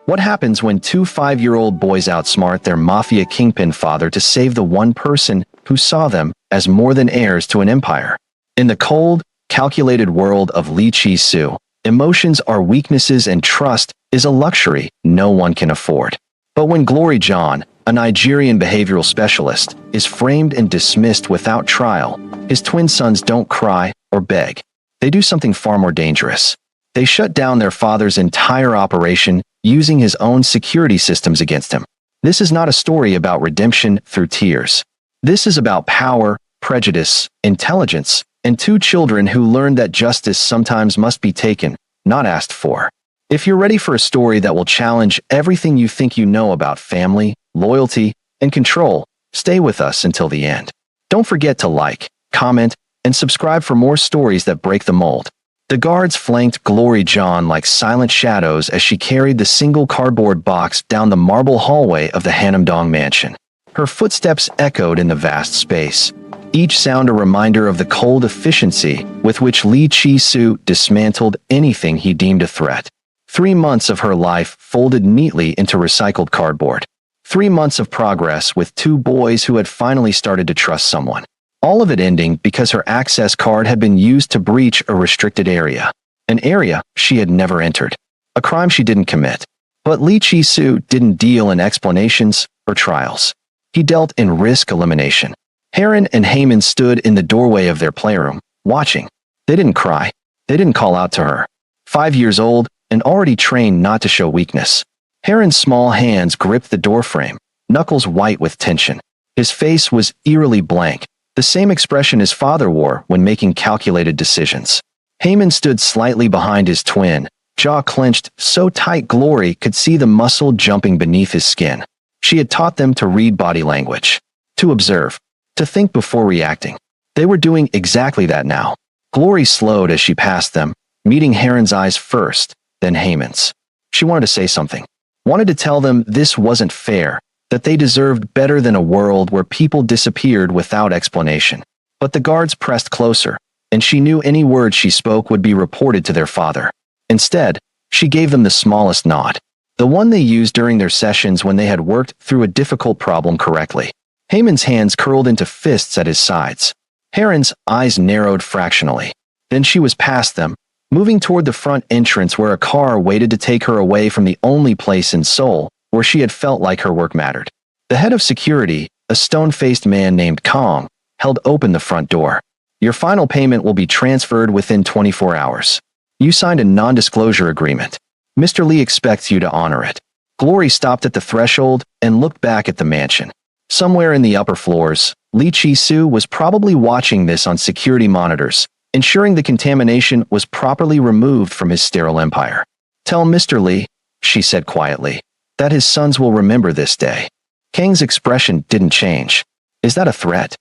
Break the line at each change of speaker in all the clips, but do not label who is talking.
What happens when two 5-year-old boys outsmart their mafia kingpin father to save the one person who saw them as more than heirs to an empire? In the cold, calculated world of Lee Chi-soo, emotions are weaknesses and trust is a luxury no one can afford. But when Glory John, a Nigerian behavioral specialist, is framed and dismissed without trial, his twin sons don't cry or beg. They do something far more dangerous. They shut down their father's entire operation using his own security systems against him. This is not a story about redemption through tears. This is about power, prejudice, intelligence, and two children who learn that justice sometimes must be taken, not asked for. If you're ready for a story that will challenge everything you think you know about family, loyalty, and control, stay with us until the end. Don't forget to like, comment, and subscribe for more stories that break the mold. The guards flanked Glory John like silent shadows as she carried the single cardboard box down the marble hallway of the Hanamdong mansion. Her footsteps echoed in the vast space, each sound a reminder of the cold efficiency with which Lee Chi-soo dismantled anything he deemed a threat. 3 months of her life folded neatly into recycled cardboard. 3 months of progress with two boys who had finally started to trust someone. All of it ending because her access card had been used to breach a restricted area. An area she had never entered. A crime she didn't commit. But Lee Chi-soo didn't deal in explanations or trials. He dealt in risk elimination. Heron and Heyman stood in the doorway of their playroom, watching. They didn't cry. They didn't call out to her. 5 years old and already trained not to show weakness. Heron's small hands gripped the doorframe, knuckles white with tension. His face was eerily blank. The same expression his father wore when making calculated decisions. Heyman stood slightly behind his twin, jaw clenched so tight Glory could see the muscle jumping beneath his skin. She had taught them to read body language, to observe, to think before reacting. They were doing exactly that now. Glory slowed as she passed them, meeting Heron's eyes first, then Heyman's. She wanted to say something. Wanted to tell them this wasn't fair, that they deserved better than a world where people disappeared without explanation. But the guards pressed closer, and she knew any word she spoke would be reported to their father. Instead, she gave them the smallest nod, the one they used during their sessions when they had worked through a difficult problem correctly. Heyman's hands curled into fists at his sides. Heron's eyes narrowed fractionally. Then she was past them, moving toward the front entrance where a car waited to take her away from the only place in Seoul where she had felt like her work mattered. The head of security, a stone-faced man named Kong, held open the front door. Your final payment will be transferred within 24 hours. You signed a non-disclosure agreement. Mr. Lee expects you to honor it. Glory stopped at the threshold and looked back at the mansion. Somewhere in the upper floors, Lee Chi-soo was probably watching this on security monitors, ensuring the contamination was properly removed from his sterile empire. Tell Mr. Lee, she said quietly, that his sons will remember this day. Kang's expression didn't change. Is that a threat?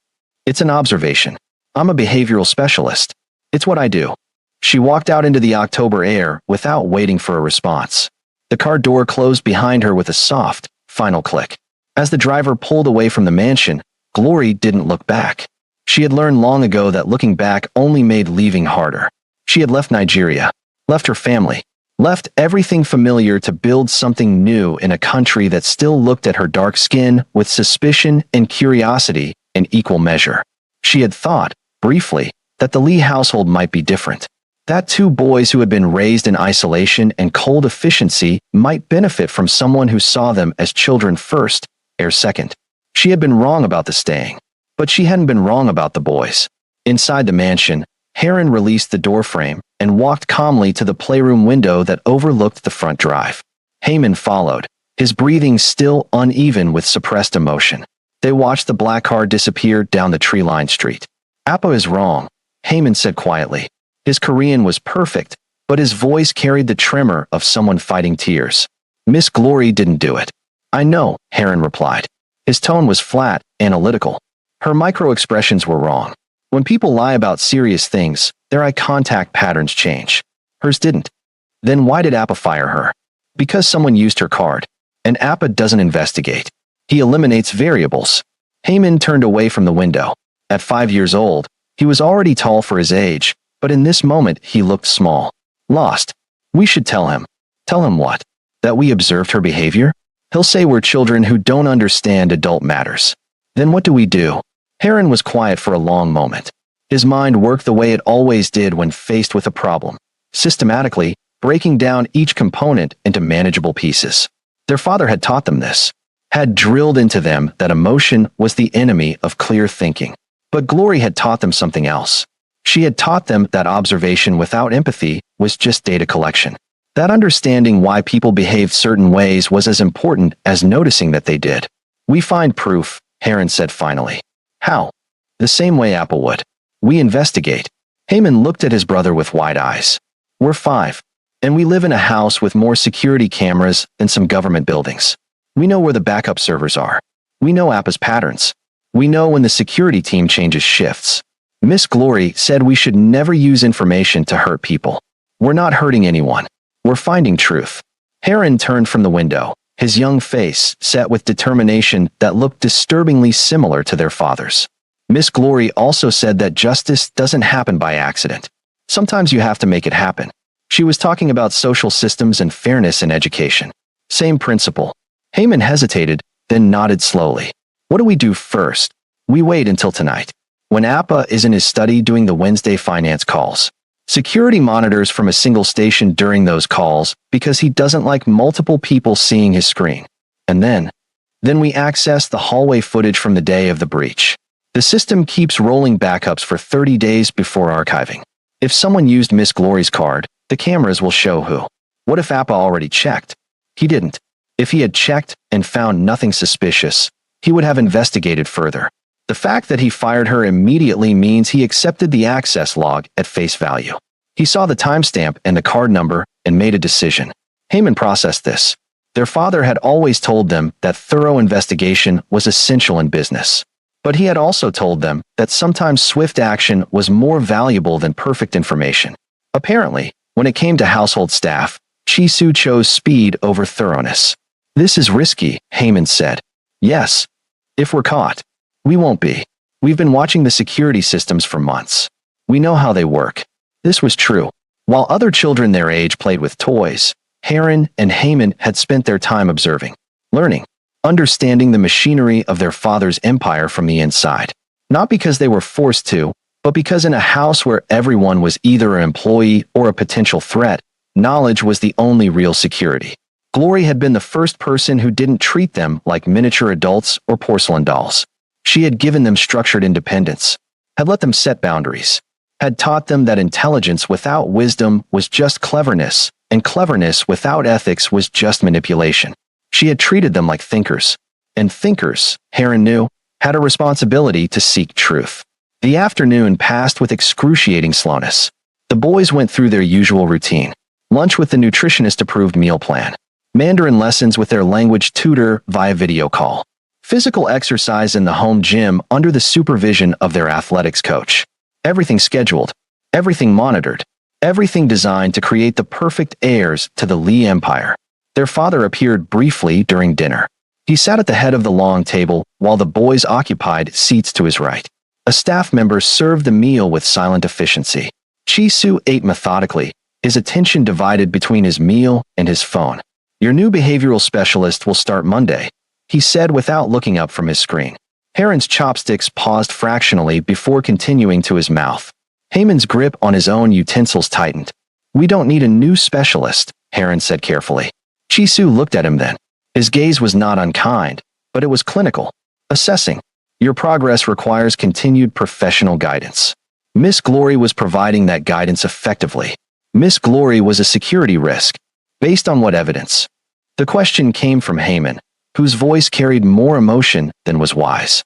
It's an observation. I'm a behavioral specialist. It's what I do. She walked out into the October air without waiting for a response. The car door closed behind her with a soft, final click. As the driver pulled away from the mansion, Glory didn't look back. She had learned long ago that looking back only made leaving harder. She had left Nigeria, left her family, left everything familiar to build something new in a country that still looked at her dark skin with suspicion and curiosity in equal measure. She had thought, briefly, that the Lee household might be different. That two boys who had been raised in isolation and cold efficiency might benefit from someone who saw them as children first, heirs second. She had been wrong about the staying, but she hadn't been wrong about the boys. Inside the mansion, Heron released the doorframe and walked calmly to the playroom window that overlooked the front drive. Heyman followed, his breathing still uneven with suppressed emotion. They watched the black car disappear down the tree-lined street. Appa is wrong, Heyman said quietly. His Korean was perfect, but his voice carried the tremor of someone fighting tears. Miss Glory didn't do it. I know, Heron replied. His tone was flat, analytical. Her micro-expressions were wrong. When people lie about serious things, their eye contact patterns change. Hers didn't. Then why did Appa fire her? Because someone used her card. And Appa doesn't investigate. He eliminates variables. Heyman turned away from the window. At 5 years old, he was already tall for his age, but in this moment he looked small. Lost. We should tell him. Tell him what? That we observed her behavior? He'll say we're children who don't understand adult matters. Then what do we do? Heron was quiet for a long moment. His mind worked the way it always did when faced with a problem, systematically breaking down each component into manageable pieces. Their father had taught them this, had drilled into them that emotion was the enemy of clear thinking. But Glory had taught them something else. She had taught them that observation without empathy was just data collection. That understanding why people behaved certain ways was as important as noticing that they did. We find proof, Heron said finally. How? The same way Apple would. We investigate. Heyman looked at his brother with wide eyes. We're 5. And we live in a house with more security cameras than some government buildings. We know where the backup servers are. We know Appa's patterns. We know when the security team changes shifts. Miss Glory said we should never use information to hurt people. We're not hurting anyone. We're finding truth. Heron turned from the window, his young face set with determination that looked disturbingly similar to their father's. Miss Glory also said that justice doesn't happen by accident. Sometimes you have to make it happen. She was talking about social systems and fairness in education. Same principle. Heyman hesitated, then nodded slowly. What do we do first? We wait until tonight, when Appa is in his study doing the Wednesday finance calls. Security monitors from a single station during those calls because he doesn't like multiple people seeing his screen. And then we access the hallway footage from the day of the breach. The system keeps rolling backups for 30 days before archiving. If someone used Miss Glory's card, the cameras will show who. What if Appa already checked? He didn't. If he had checked and found nothing suspicious, he would have investigated further. The fact that he fired her immediately means he accepted the access log at face value. He saw the timestamp and the card number and made a decision. Heyman processed this. Their father had always told them that thorough investigation was essential in business. But he had also told them that sometimes swift action was more valuable than perfect information. Apparently, when it came to household staff, Chisu chose speed over thoroughness. This is risky, Heyman said. Yes. If we're caught. We won't be. We've been watching the security systems for months. We know how they work. This was true. While other children their age played with toys, Heron and Heyman had spent their time observing, learning, understanding the machinery of their father's empire from the inside. Not because they were forced to, but because in a house where everyone was either an employee or a potential threat, knowledge was the only real security. Glory had been the first person who didn't treat them like miniature adults or porcelain dolls. She had given them structured independence, had let them set boundaries, had taught them that intelligence without wisdom was just cleverness, and cleverness without ethics was just manipulation. She had treated them like thinkers, and thinkers, Heron knew, had a responsibility to seek truth. The afternoon passed with excruciating slowness. The boys went through their usual routine. Lunch with the nutritionist-approved meal plan. Mandarin lessons with their language tutor via video call. Physical exercise in the home gym under the supervision of their athletics coach. Everything scheduled. Everything monitored. Everything designed to create the perfect heirs to the Lee Empire. Their father appeared briefly during dinner. He sat at the head of the long table while the boys occupied seats to his right. A staff member served the meal with silent efficiency. Chisu ate methodically, his attention divided between his meal and his phone. Your new behavioral specialist will start Monday, he said without looking up from his screen. Heron's chopsticks paused fractionally before continuing to his mouth. Heyman's grip on his own utensils tightened. We don't need a new specialist, Heron said carefully. Chisu looked at him then. His gaze was not unkind, but it was clinical. Assessing. Your progress requires continued professional guidance. Miss Glory was providing that guidance effectively. Miss Glory was a security risk. Based on what evidence? The question came from Heyman, whose voice carried more emotion than was wise.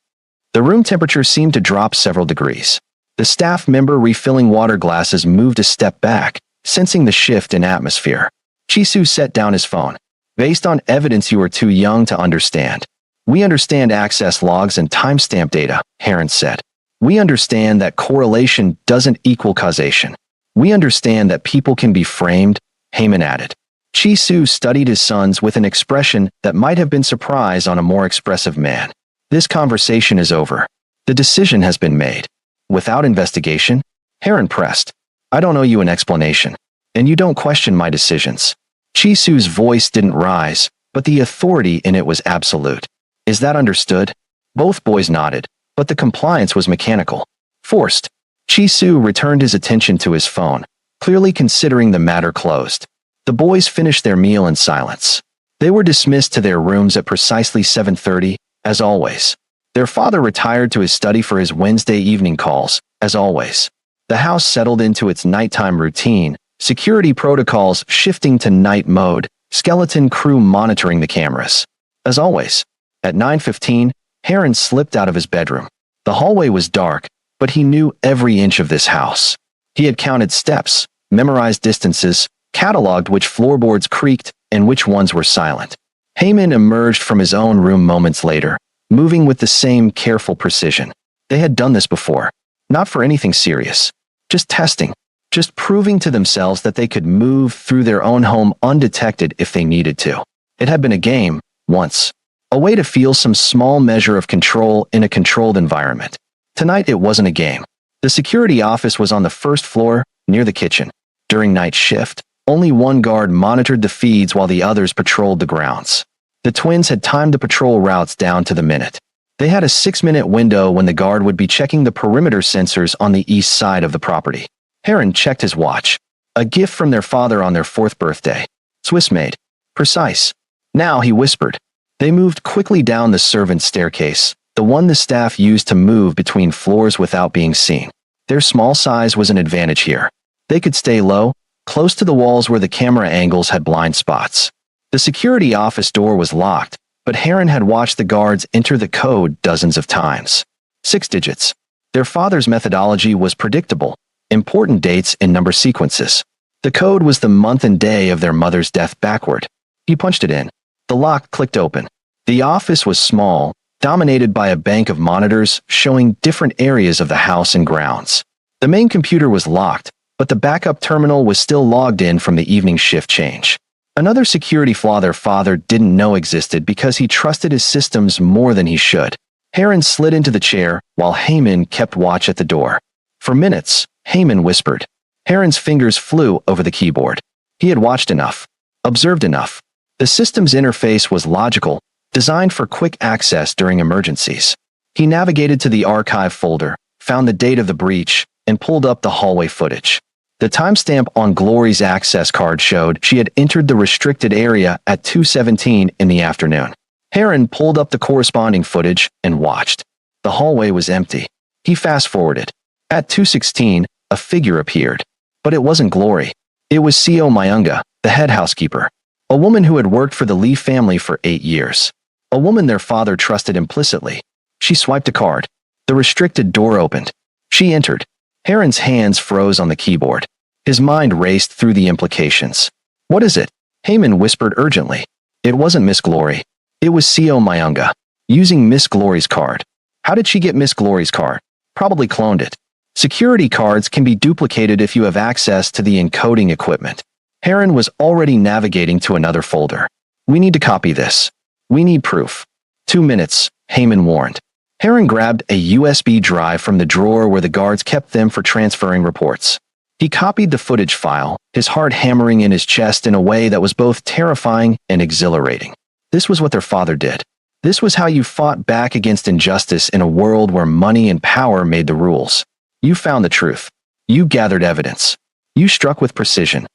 The room temperature seemed to drop several degrees. The staff member refilling water glasses moved a step back, sensing the shift in atmosphere. Chisu set down his phone. Based on evidence you are too young to understand. We understand access logs and timestamp data, Heron said. We understand that correlation doesn't equal causation. We understand that people can be framed, Heyman added. Chisu studied his sons with an expression that might have been surprise on a more expressive man. This conversation is over. The decision has been made. Without investigation? Heron pressed. I don't owe you an explanation. And you don't question my decisions. Chisu's voice didn't rise, but the authority in it was absolute. Is that understood? Both boys nodded, but the compliance was mechanical. Forced. Chisu returned his attention to his phone, clearly considering the matter closed. The boys finished their meal in silence. They were dismissed to their rooms at precisely 7:30, as always. Their father retired to his study for his Wednesday evening calls, as always. The house settled into its nighttime routine, security protocols shifting to night mode, skeleton crew monitoring the cameras. As always. At 9:15, Heron slipped out of his bedroom. The hallway was dark, but he knew every inch of this house. He had counted steps, memorized distances, cataloged which floorboards creaked and which ones were silent. Heyman emerged from his own room moments later, moving with the same careful precision. They had done this before. Not for anything serious. Just testing. Just proving to themselves that they could move through their own home undetected if they needed to. It had been a game, once. A way to feel some small measure of control in a controlled environment. Tonight it wasn't a game. The security office was on the first floor, near the kitchen. During night shift, only one guard monitored the feeds while the others patrolled the grounds. The twins had timed the patrol routes down to the minute. They had a 6-minute window when the guard would be checking the perimeter sensors on the east side of the property. Heron checked his watch. A gift from their father on their 4th birthday. Swiss-made. Precise. Now he whispered. They moved quickly down the servants' staircase, the one the staff used to move between floors without being seen. Their small size was an advantage here. They could stay low, close to the walls where the camera angles had blind spots. The security office door was locked, but Heron had watched the guards enter the code dozens of times. 6 digits. Their father's methodology was predictable. Important dates in number sequences. The code was the month and day of their mother's death backward. He punched it in. The lock clicked open. The office was small, dominated by a bank of monitors showing different areas of the house and grounds. The main computer was locked, but the backup terminal was still logged in from the evening shift change. Another security flaw their father didn't know existed because he trusted his systems more than he should. Heron slid into the chair while Heyman kept watch at the door. For minutes, Heyman whispered. Heron's fingers flew over the keyboard. He had watched enough. Observed enough. The system's interface was logical, designed for quick access during emergencies. He navigated to the archive folder, found the date of the breach, and pulled up the hallway footage. The timestamp on Glory's access card showed she had entered the restricted area at 2:17 in the afternoon. Heron pulled up the corresponding footage and watched. The hallway was empty. He fast-forwarded. At 2:16, a figure appeared. But it wasn't Glory. It was Seo Mayunga, the head housekeeper. A woman who had worked for the Lee family for 8 years. A woman their father trusted implicitly. She swiped a card. The restricted door opened. She entered. Heron's hands froze on the keyboard. His mind raced through the implications. What is it? Heyman whispered urgently. It wasn't Miss Glory. It was Seo Mayunga. Using Miss Glory's card. How did she get Miss Glory's card? Probably cloned it. Security cards can be duplicated if you have access to the encoding equipment. Heron was already navigating to another folder. We need to copy this. We need proof. 2 minutes, Heyman warned. Heron grabbed a USB drive from the drawer where the guards kept them for transferring reports. He copied the footage file, his heart hammering in his chest in a way that was both terrifying and exhilarating. This was what their father did. This was how you fought back against injustice in a world where money and power made the rules. You found the truth. You gathered evidence. You struck with precision.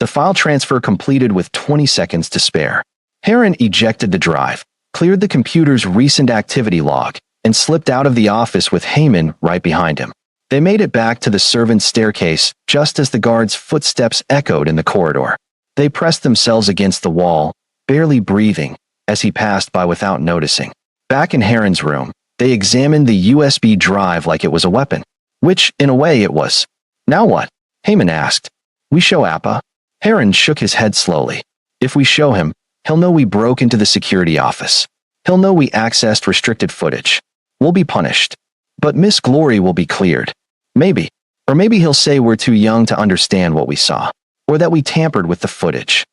The file transfer completed with 20 seconds to spare. Heron ejected the drive, cleared the computer's recent activity log, and slipped out of the office with Heyman right behind him. They made it back to the servants' staircase just as the guard's footsteps echoed in the corridor. They pressed themselves against the wall, barely breathing, as he passed by without noticing. Back in Heron's room, they examined the USB drive like it was a weapon. Which, in a way, it was. Now what? Heyman asked. We show Appa? Heron shook his head slowly. If we show him, he'll know we broke into the security office. He'll know we accessed restricted footage. We'll be punished. But Miss Glory will be cleared. Maybe. Or maybe he'll say we're too young to understand what we saw. Or that we tampered with the footage.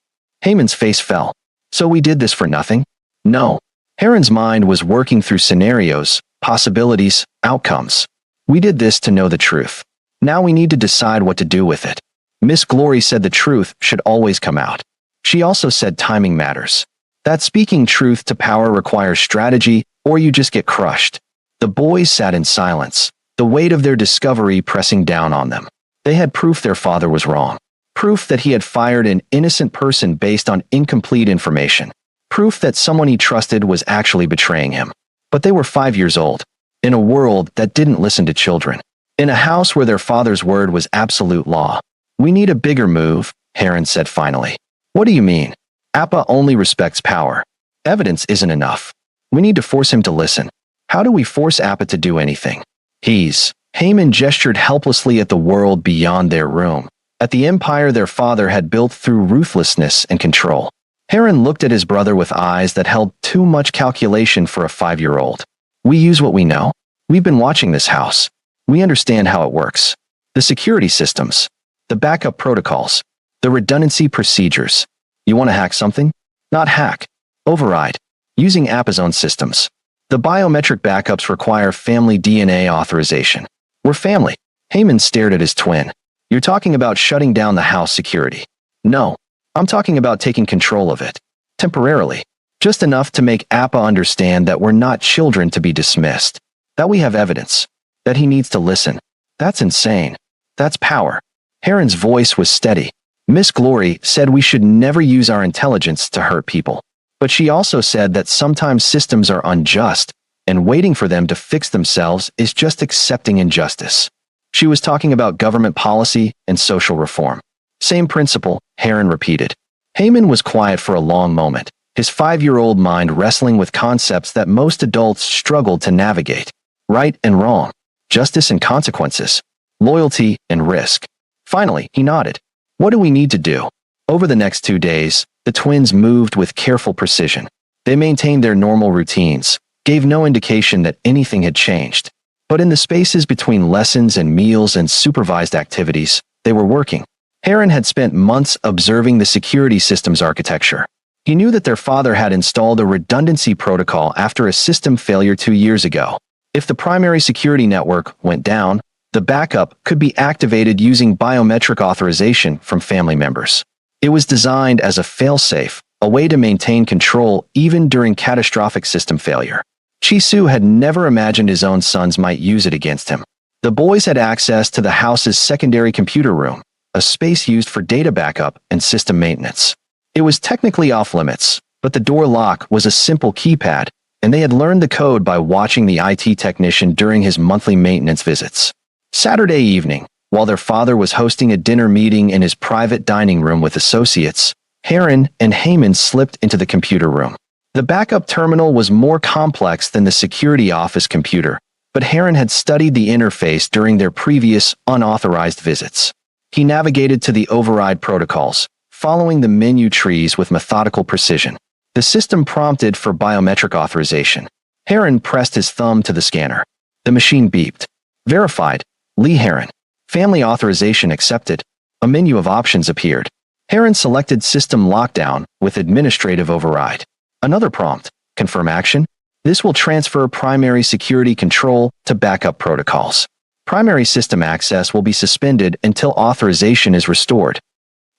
Heyman's face fell. So we did this for nothing? No. Heron's mind was working through scenarios, possibilities, outcomes. We did this to know the truth. Now we need to decide what to do with it. Miss Glory said the truth should always come out. She also said timing matters. That speaking truth to power requires strategy, or you just get crushed. The boys sat in silence, the weight of their discovery pressing down on them. They had proof their father was wrong. Proof that he had fired an innocent person based on incomplete information. Proof that someone he trusted was actually betraying him. But they were 5 years old, in a world that didn't listen to children, in a house where their father's word was absolute law. "We need a bigger move," Heron said finally. "What do you mean?" "Appa only respects power. Evidence isn't enough. We need to force him to listen." "How do we force Appa to do anything?" Heyman gestured helplessly at the world beyond their room, at the empire their father had built through ruthlessness and control. Heron looked at his brother with eyes that held too much calculation for a 5-year-old. "We use what we know. We've been watching this house. We understand how it works. The security systems, the backup protocols, the redundancy procedures. You want to hack something? Not hack. Override. Using Appa's own systems. The biometric backups require family DNA authorization. We're family." Heyman stared at his twin. "You're talking about shutting down the house security." "No. I'm talking about taking control of it. Temporarily. Just enough to make Appa understand that we're not children to be dismissed. That we have evidence. That he needs to listen. That's insane. That's power." Heron's voice was steady. "Miss Glory said we should never use our intelligence to hurt people. But she also said that sometimes systems are unjust, and waiting for them to fix themselves is just accepting injustice." She was talking about government policy and social reform. "Same principle," Heron repeated. Heyman was quiet for a long moment, his 5-year-old mind wrestling with concepts that most adults struggled to navigate. Right and wrong. Justice and consequences. Loyalty and risk. Finally, he nodded. "What do we need to do?" Over the next 2 days, the twins moved with careful precision. They maintained their normal routines, gave no indication that anything had changed. But in the spaces between lessons and meals and supervised activities, they were working. Heron had spent months observing the security systems architecture. He knew that their father had installed a redundancy protocol after a system failure 2 years ago. If the primary security network went down, the backup could be activated using biometric authorization from family members. It was designed as a failsafe, a way to maintain control even during catastrophic system failure. Chisu had never imagined his own sons might use it against him. The boys had access to the house's secondary computer room, a space used for data backup and system maintenance. It was technically off-limits, but the door lock was a simple keypad, and they had learned the code by watching the IT technician during his monthly maintenance visits. Saturday evening, while their father was hosting a dinner meeting in his private dining room with associates, Heron and Heyman slipped into the computer room. The backup terminal was more complex than the security office computer, but Heron had studied the interface during their previous unauthorized visits. He navigated to the override protocols, following the menu trees with methodical precision. The system prompted for biometric authorization. Heron pressed his thumb to the scanner. The machine beeped. "Verified. Lee Heron. Family authorization accepted." A menu of options appeared. Heron selected System Lockdown with Administrative Override. Another prompt. "Confirm action. This will transfer primary security control to backup protocols. Primary system access will be suspended until authorization is restored."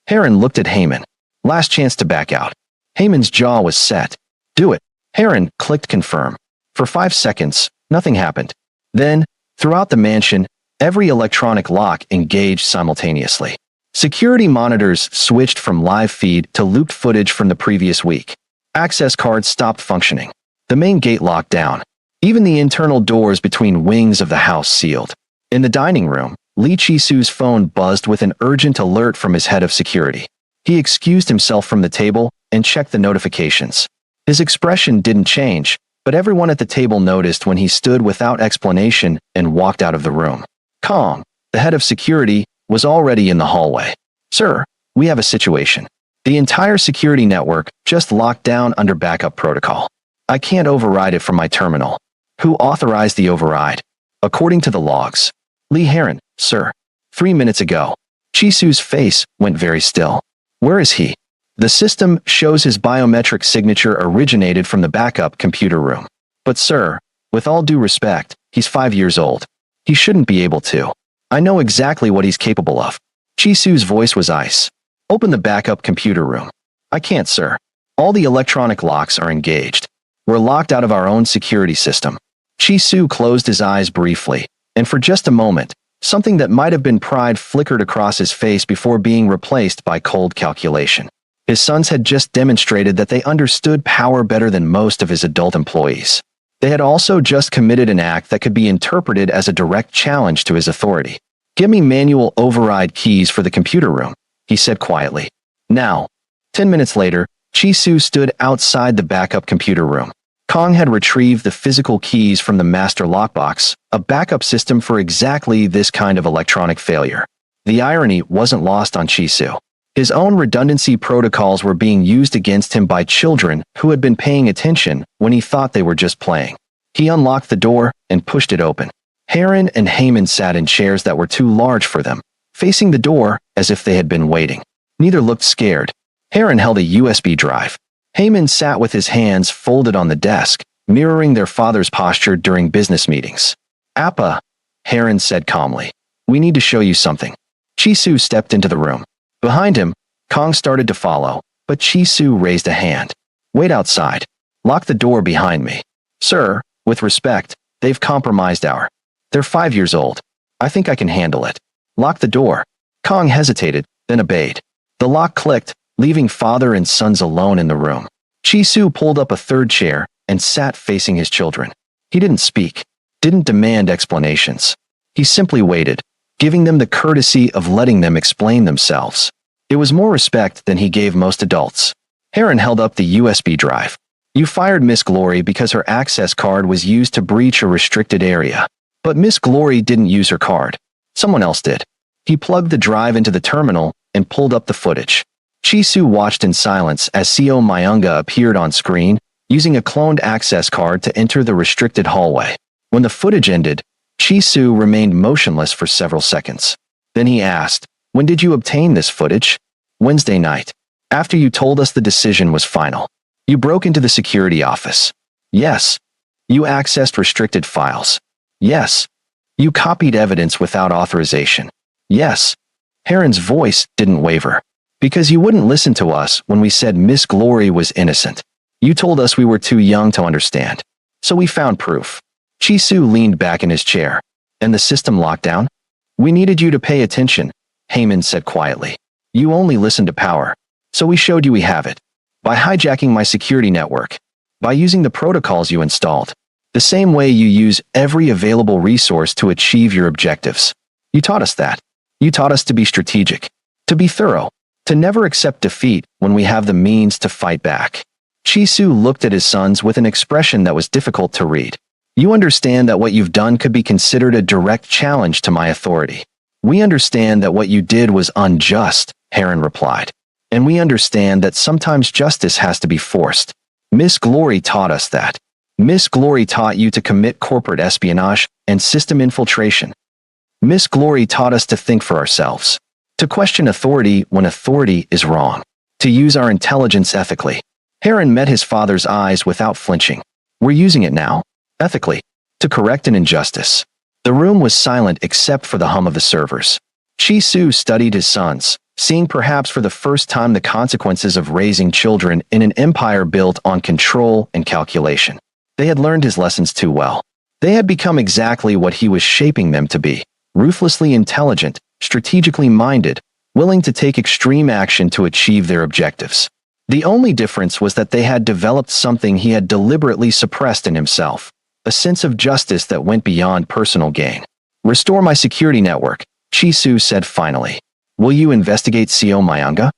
Heron looked at Heyman. "Last chance to back out." Heyman's jaw was set. "Do it." Heron clicked confirm. For 5 seconds, nothing happened. Then, throughout the mansion, every electronic lock engaged simultaneously. Security monitors switched from live feed to looped footage from the previous week. Access cards stopped functioning. The main gate locked down. Even the internal doors between wings of the house sealed. In the dining room, Lee Chisu's phone buzzed with an urgent alert from his head of security. He excused himself from the table and checked the notifications. His expression didn't change, but everyone at the table noticed when he stood without explanation and walked out of the room. Kong, the head of security, was already in the hallway. "Sir, we have a situation. The entire security network just locked down under backup protocol. I can't override it from my terminal." "Who authorized the override?" "According to the logs. Lee Heron, sir. 3 minutes ago." Chisu's face went very still. "Where is he?" "The system shows his biometric signature originated from the backup computer room. But sir, with all due respect, he's 5 years old. He shouldn't be able to. I know exactly what he's capable of." Chisu's voice was ice. "Open the backup computer room." I can't, sir. All the electronic locks are engaged. We're locked out of our own security system. Chi-Su closed his eyes briefly, and for just a moment, something that might have been pride flickered across his face before being replaced by cold calculation. His sons had just demonstrated that they understood power better than most of his adult employees. They had also just committed an act that could be interpreted as a direct challenge to his authority. "Give me manual override keys for the computer room," he said quietly. Now, 10 minutes later, Chi-Su stood outside the backup computer room. Kong had retrieved the physical keys from the master lockbox, a backup system for exactly this kind of electronic failure. The irony wasn't lost on Chi-Su. His own redundancy protocols were being used against him by children who had been paying attention when he thought they were just playing. He unlocked the door and pushed it open. Heron and Heyman sat in chairs that were too large for them, facing the door as if they had been waiting. Neither looked scared. Heron held a USB drive. Heyman sat with his hands folded on the desk, mirroring their father's posture during business meetings. "Appa," Heron said calmly. "We need to show you something." Chi-Su stepped into the room. Behind him, Kong started to follow, but Chi-Su raised a hand. "Wait outside. Lock the door behind me." "Sir, with respect, they've compromised our... They're 5 years old. I think I can handle it." "Lock the door." Kong hesitated, then obeyed. The lock clicked, leaving father and sons alone in the room. Chi-Su pulled up a third chair and sat facing his children. He didn't speak, didn't demand explanations. He simply waited, giving them the courtesy of letting them explain themselves. It was more respect than he gave most adults. Heron held up the USB drive. "You fired Miss Glory because her access card was used to breach a restricted area. But Miss Glory didn't use her card. Someone else did." He plugged the drive into the terminal and pulled up the footage. Chi-Su watched in silence as Seo Myunga appeared on screen, using a cloned access card to enter the restricted hallway. When the footage ended, Chi-Su remained motionless for several seconds. Then he asked, "When did you obtain this footage?" "Wednesday night. After you told us the decision was final. You broke into the security office." "Yes." "You accessed restricted files." "Yes." "You copied evidence without authorization." "Yes." Heron's voice didn't waver. "Because you wouldn't listen to us when we said Miss Glory was innocent. You told us we were too young to understand. So we found proof." Chi-Su leaned back in his chair. "And the system locked down?" "We needed you to pay attention," Heyman said quietly. "You only listen to power. So we showed you we have it. By hijacking my security network. By using the protocols you installed. The same way you use every available resource to achieve your objectives. You taught us that. You taught us to be strategic. To be thorough. To never accept defeat when we have the means to fight back." Chi-Su looked at his sons with an expression that was difficult to read. "You understand that what you've done could be considered a direct challenge to my authority." "We understand that what you did was unjust," Heron replied. "And we understand that sometimes justice has to be forced. Miss Glory taught us that. Miss Glory taught you to commit corporate espionage and system infiltration. Miss Glory taught us to think for ourselves. To question authority when authority is wrong. To use our intelligence ethically." Heron met his father's eyes without flinching. "We're using it now. Ethically. To correct an injustice." The room was silent except for the hum of the servers. Chi-Su studied his sons, seeing perhaps for the first time the consequences of raising children in an empire built on control and calculation. They had learned his lessons too well. They had become exactly what he was shaping them to be. Ruthlessly intelligent, strategically minded, willing to take extreme action to achieve their objectives. The only difference was that they had developed something he had deliberately suppressed in himself, a sense of justice that went beyond personal gain. "Restore my security network," Chi-Su said finally. "Will you investigate Seo Myunga?"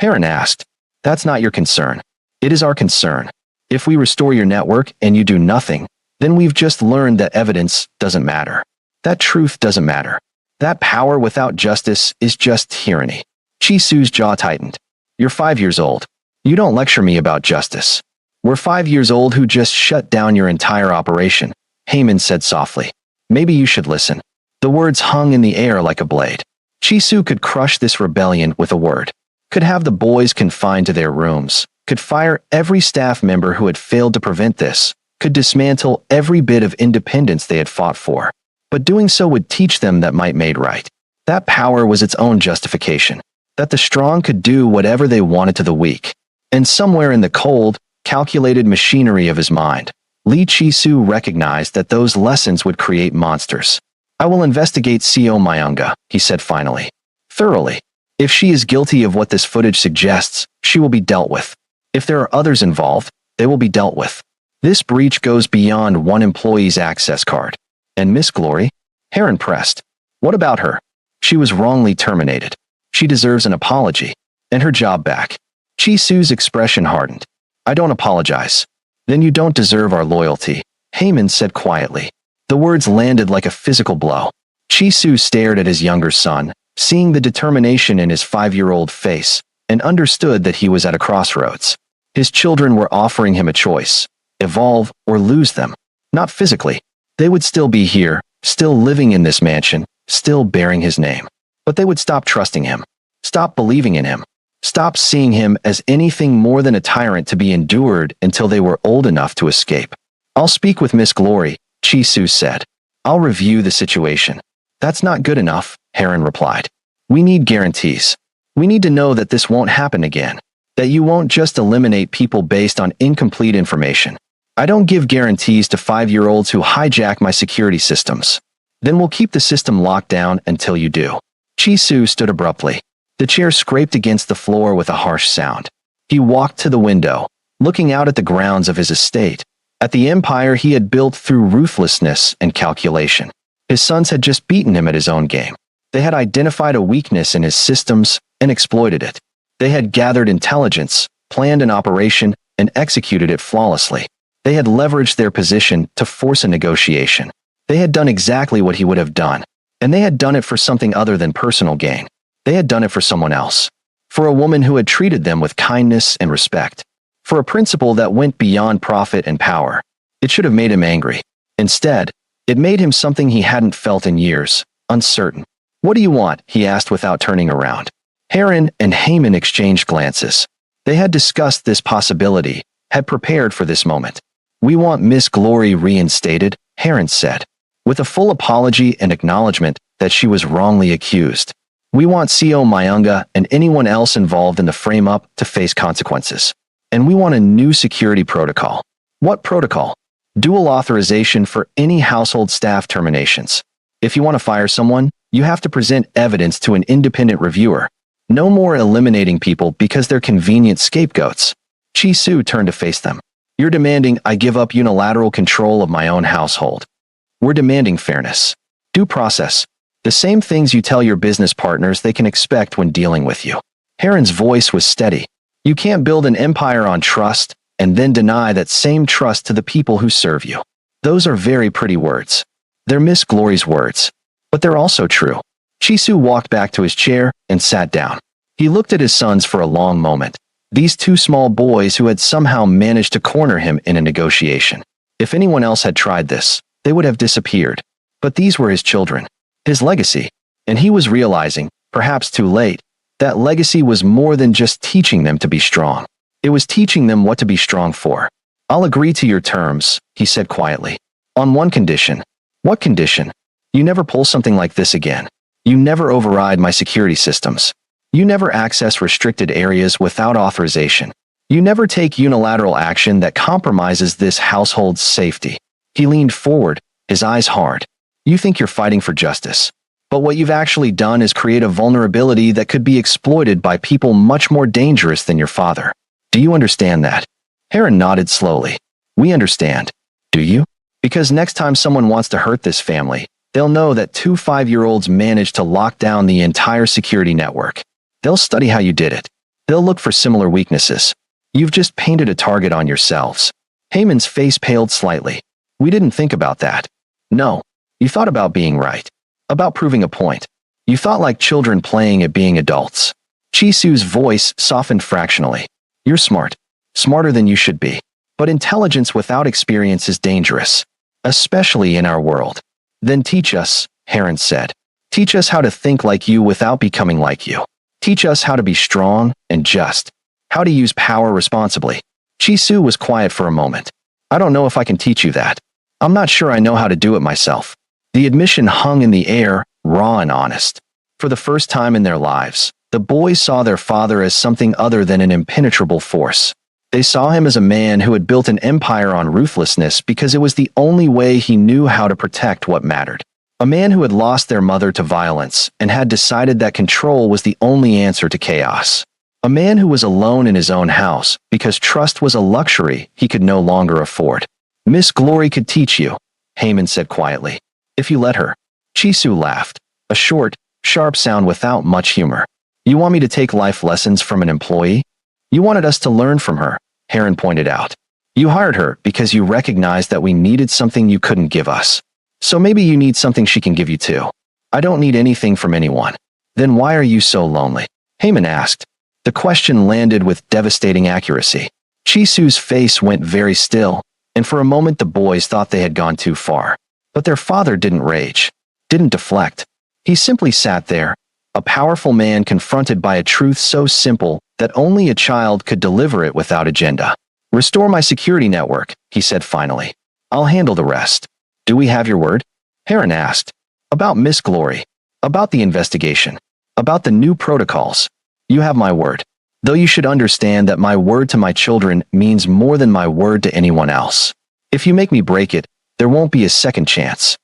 Heron asked. "That's not your concern. It is our concern. If we restore your network and you do nothing, then we've just learned that evidence doesn't matter. That truth doesn't matter. That power without justice is just tyranny." Chi-Su's jaw tightened. "You're 5 years old. You don't lecture me about justice. We're 5 years old who just shut down your entire operation," Heyman said softly. "Maybe you should listen." The words hung in the air like a blade. Chi-Su could crush this rebellion with a word. Could have the boys confined to their rooms. Could fire every staff member who had failed to prevent this. Could dismantle every bit of independence they had fought for. But doing so would teach them that might made right. That power was its own justification. That the strong could do whatever they wanted to the weak. And somewhere in the cold, calculated machinery of his mind, Lee Chi-soo recognized that those lessons would create monsters. I will investigate Seo Myunga, he said finally. Thoroughly. If she is guilty of what this footage suggests, she will be dealt with. If there are others involved, they will be dealt with. This breach goes beyond one employee's access card. And Miss Glory? Heron pressed. What about her? She was wrongly terminated. She deserves an apology. And her job back. Chi-soo's expression hardened. I don't apologize. Then you don't deserve our loyalty, Heyman said quietly. The words landed like a physical blow. Chi-soo stared at his younger son, seeing the determination in his 5-year-old face, and understood that he was at a crossroads. His children were offering him a choice: evolve or lose them. Not physically. They would still be here, still living in this mansion, still bearing his name. But they would stop trusting him, stop believing in him, stop seeing him as anything more than a tyrant to be endured until they were old enough to escape. I'll speak with Miss Glory, Chi-soo said. I'll review the situation. That's not good enough, Heron replied. We need guarantees. We need to know that this won't happen again, that you won't just eliminate people based on incomplete information. I don't give guarantees to 5-year-olds who hijack my security systems. Then we'll keep the system locked down until you do. Chi-soo stood abruptly. The chair scraped against the floor with a harsh sound. He walked to the window, looking out at the grounds of his estate, at the empire he had built through ruthlessness and calculation. His sons had just beaten him at his own game. They had identified a weakness in his systems and exploited it. They had gathered intelligence, planned an operation, and executed it flawlessly. They had leveraged their position to force a negotiation. They had done exactly what he would have done, and they had done it for something other than personal gain. They had done it for someone else, for a woman who had treated them with kindness and respect, for a principle that went beyond profit and power. It should have made him angry. Instead, it made him something he hadn't felt in years, uncertain. What do you want? He asked without turning around. Heron and Heyman exchanged glances. They had discussed this possibility, had prepared for this moment. We want Miss Glory reinstated, Heron said, with a full apology and acknowledgement that she was wrongly accused. We want Seo Myunga and anyone else involved in the frame-up to face consequences. And we want a new security protocol. What protocol? Dual authorization for any household staff terminations. If you want to fire someone, you have to present evidence to an independent reviewer. No more eliminating people because they're convenient scapegoats. Chi-soo turned to face them. You're demanding I give up unilateral control of my own household. We're demanding fairness. Due process. The same things you tell your business partners they can expect when dealing with you. Heron's voice was steady. You can't build an empire on trust and then deny that same trust to the people who serve you. Those are very pretty words. They're Miss Glory's words. But they're also true. Chi-soo walked back to his chair and sat down. He looked at his sons for a long moment. These two small boys who had somehow managed to corner him in a negotiation. If anyone else had tried this, they would have disappeared. But these were his children. His legacy. And he was realizing, perhaps too late, that legacy was more than just teaching them to be strong. It was teaching them what to be strong for. I'll agree to your terms, he said quietly. On one condition. What condition? You never pull something like this again. You never override my security systems. You never access restricted areas without authorization. You never take unilateral action that compromises this household's safety. He leaned forward, his eyes hard. You think you're fighting for justice. But what you've actually done is create a vulnerability that could be exploited by people much more dangerous than your father. Do you understand that? Heron nodded slowly. We understand. Do you? Because next time someone wants to hurt this family, they'll know that 2 5-year-olds managed to lock down the entire security network. They'll study how you did it. They'll look for similar weaknesses. You've just painted a target on yourselves. Heyman's face paled slightly. We didn't think about that. No. You thought about being right. About proving a point. You thought like children playing at being adults. Chi-soo's voice softened fractionally. You're smart. Smarter than you should be. But intelligence without experience is dangerous. Especially in our world. Then teach us, Heron said. Teach us how to think like you without becoming like you. Teach us how to be strong and just. How to use power responsibly. Chi-soo was quiet for a moment. I don't know if I can teach you that. I'm not sure I know how to do it myself. The admission hung in the air, raw and honest. For the first time in their lives, The boys saw their father as something other than an impenetrable force. They saw him as a man who had built an empire on ruthlessness because it was the only way he knew how to protect what mattered. A man who had lost their mother to violence and had decided that control was the only answer to chaos. A man who was alone in his own house because trust was a luxury he could no longer afford. Miss Glory could teach you, Heyman said quietly. If you let her. Chisu laughed, a short, sharp sound without much humor. You want me to take life lessons from an employee? You wanted us to learn from her, Heron pointed out. You hired her because you recognized that we needed something you couldn't give us. So maybe you need something she can give you too. I don't need anything from anyone. Then why are you so lonely? Heyman asked. The question landed with devastating accuracy. Chisu's face went very still, and for a moment the boys thought they had gone too far. But their father didn't rage, didn't deflect. He simply sat there, a powerful man confronted by a truth so simple that only a child could deliver it without agenda. Restore my security network, he said finally. I'll handle the rest. Do we have your word? Heron asked. About Miss Glory. About the investigation. About the new protocols. You have my word. Though you should understand that my word to my children means more than my word to anyone else. If you make me break it, there won't be a second chance.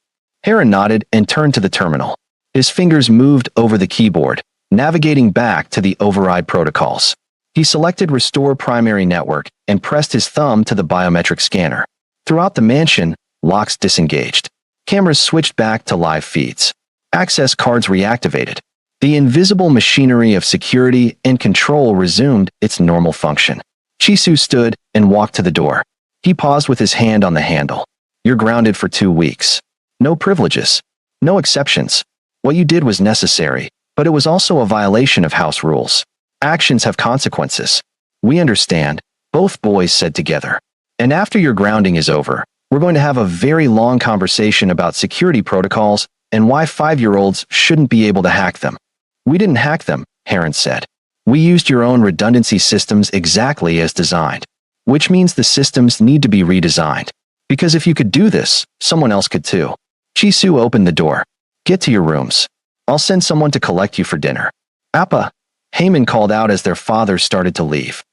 Heron nodded and turned to the terminal. His fingers moved over the keyboard, navigating back to the override protocols. He selected Restore Primary Network and pressed his thumb to the biometric scanner. Throughout the mansion, locks disengaged. Cameras switched back to live feeds. Access cards reactivated. The invisible machinery of security and control resumed its normal function. Chisu stood and walked to the door. He paused with his hand on the handle. You're grounded for 2 weeks. No privileges. No exceptions. What you did was necessary, but it was also a violation of house rules. Actions have consequences. We understand, both boys said together. And after your grounding is over, we're going to have a very long conversation about security protocols and why 5-year-olds shouldn't be able to hack them. We didn't hack them, Heron said. We used your own redundancy systems exactly as designed. Which means the systems need to be redesigned. Because if you could do this, someone else could too. Chisu opened the door. Get to your rooms. I'll send someone to collect you for dinner. Appa, Heyman called out as their father started to leave.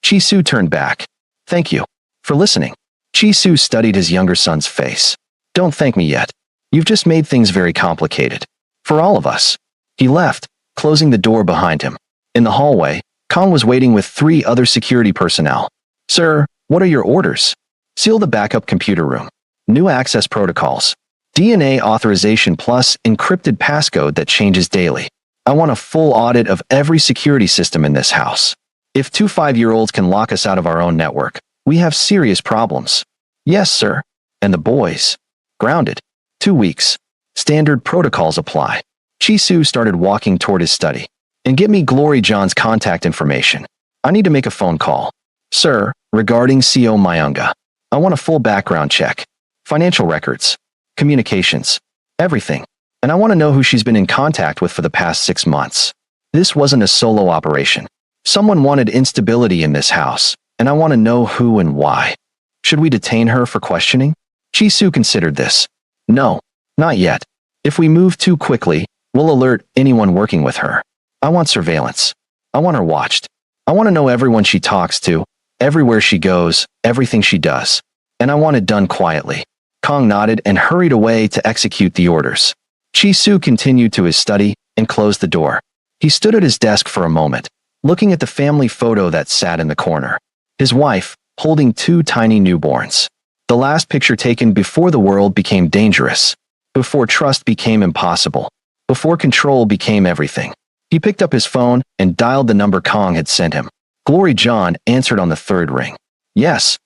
Chisu turned back. Thank you for listening. Chisu studied his younger son's face. Don't thank me yet. You've just made things very complicated. For all of us. He left, closing the door behind him. In the hallway, Kong was waiting with 3 other security personnel. Sir, what are your orders? Seal the backup computer room. New access protocols. DNA authorization plus encrypted passcode that changes daily. I want a full audit of every security system in this house. If 2 5-year-olds can lock us out of our own network, we have serious problems. Yes, sir. And the boys. Grounded. 2 weeks. Standard protocols apply. Chisu started walking toward his study. And get me Glory John's contact information. I need to make a phone call. Sir, regarding CO Mayunga. I want a full background check. Financial records. Communications. Everything. And I want to know who she's been in contact with for the past 6 months. This wasn't a solo operation. Someone wanted instability in this house, and I want to know who and why. Should we detain her for questioning? Chisu considered this. No, not yet. If we move too quickly, we'll alert anyone working with her. I want surveillance. I want her watched. I want to know everyone she talks to, everywhere she goes, everything she does. And I want it done quietly. Kong nodded and hurried away to execute the orders. Chisu continued to his study and closed the door. He stood at his desk for a moment, looking at the family photo that sat in the corner. His wife, holding 2 tiny newborns. The last picture taken before the world became dangerous, before trust became impossible, before control became everything. He picked up his phone and dialed the number Kong had sent him. Glory John answered on the 3rd ring. Yes.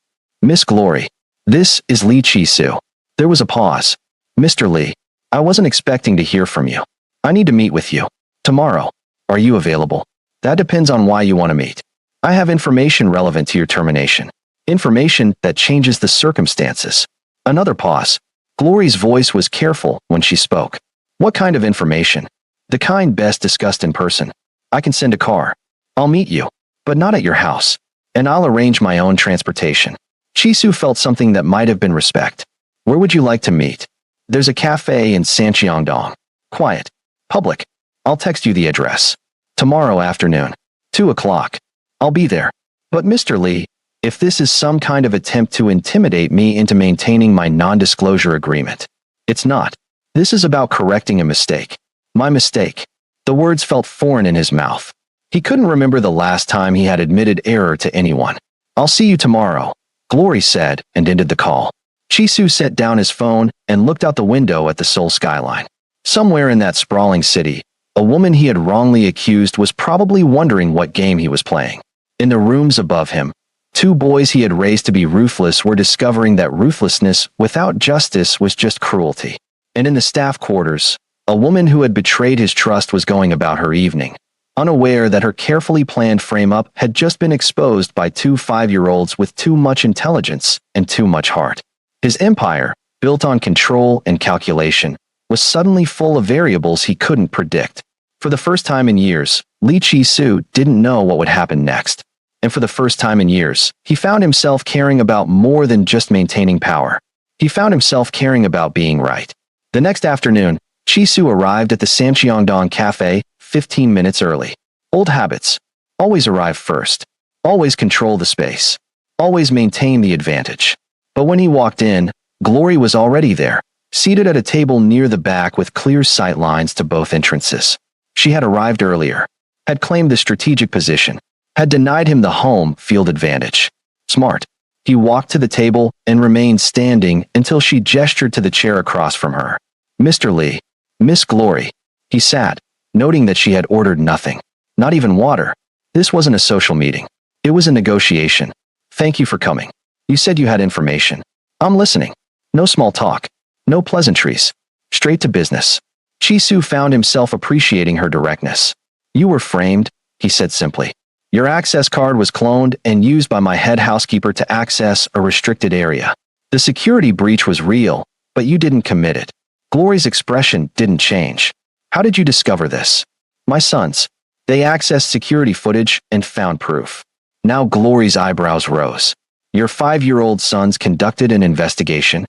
Miss Glory. This is Lee Chisu. There was a pause. Mr. Lee, I wasn't expecting to hear from you. I need to meet with you. Tomorrow. Are you available? That depends on why you want to meet. I have information relevant to your termination. Information that changes the circumstances. Another pause. Glory's voice was careful when she spoke. What kind of information? The kind best discussed in person. I can send a car. I'll meet you, but not at your house. And I'll arrange my own transportation. Chisu felt something that might have been respect. Where would you like to meet? There's a cafe in Sancheongdong. Quiet. Public. I'll text you the address. Tomorrow afternoon. 2 o'clock. I'll be there. But Mr. Lee, if this is some kind of attempt to intimidate me into maintaining my non-disclosure agreement. It's not. This is about correcting a mistake. My mistake. The words felt foreign in his mouth. He couldn't remember the last time he had admitted error to anyone. I'll see you tomorrow, Glory said and ended the call. Chisu set down his phone and looked out the window at the Seoul skyline. Somewhere in that sprawling city, a woman he had wrongly accused was probably wondering what game he was playing. In the rooms above him, 2 boys he had raised to be ruthless were discovering that ruthlessness without justice was just cruelty. And in the staff quarters, a woman who had betrayed his trust was going about her evening, unaware that her carefully planned frame-up had just been exposed by 2 5-year-olds with too much intelligence and too much heart. His empire, built on control and calculation, was suddenly full of variables he couldn't predict. For the first time in years, Lee Chi-soo didn't know what would happen next. And for the first time in years, he found himself caring about more than just maintaining power. He found himself caring about being right. The next afternoon, Chi-soo arrived at the Samcheongdong Cafe 15 minutes early. Old habits. Always arrive first. Always control the space. Always maintain the advantage. But when he walked in, Glory was already there, seated at a table near the back with clear sight lines to both entrances. She had arrived earlier, had claimed the strategic position, had denied him the home field advantage. Smart. He walked to the table and remained standing until she gestured to the chair across from her. Mr. Lee, Miss Glory. He sat, noting that she had ordered nothing, not even water. This wasn't a social meeting. It was a negotiation. Thank you for coming. You said you had information. I'm listening. No small talk. No pleasantries. Straight to business. Chi-soo found himself appreciating her directness. You were framed, he said simply. Your access card was cloned and used by my head housekeeper to access a restricted area. The security breach was real, but you didn't commit it. Glory's expression didn't change. How did you discover this? My sons. They accessed security footage and found proof. Now Glory's eyebrows rose. Your 5-year-old sons conducted an investigation.